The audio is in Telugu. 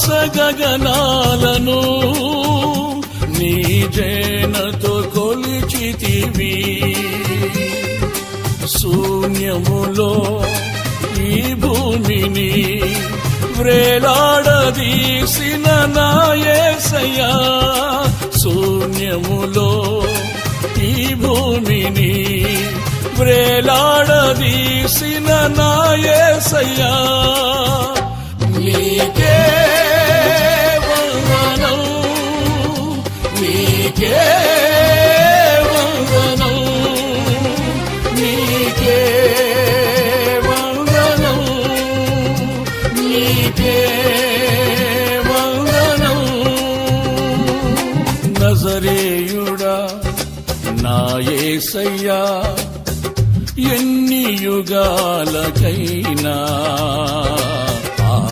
ఆకాశ గగనాలను నీ జేనతో కొలిచితివి. శూన్యములో ఈ భూమిని వ్రేలాడదీసిన నా యేసయ్యా, శూన్యములో ఈ భూమిని వ్రేలాడదీసిన నా యేసయ్యా, నీకే వందనం, నీకే వందనం, నీకే వందనం, నీకే వందనం. నజరేయుడా నా యేసయ్యా, ఎన్ని యుగాలకైనా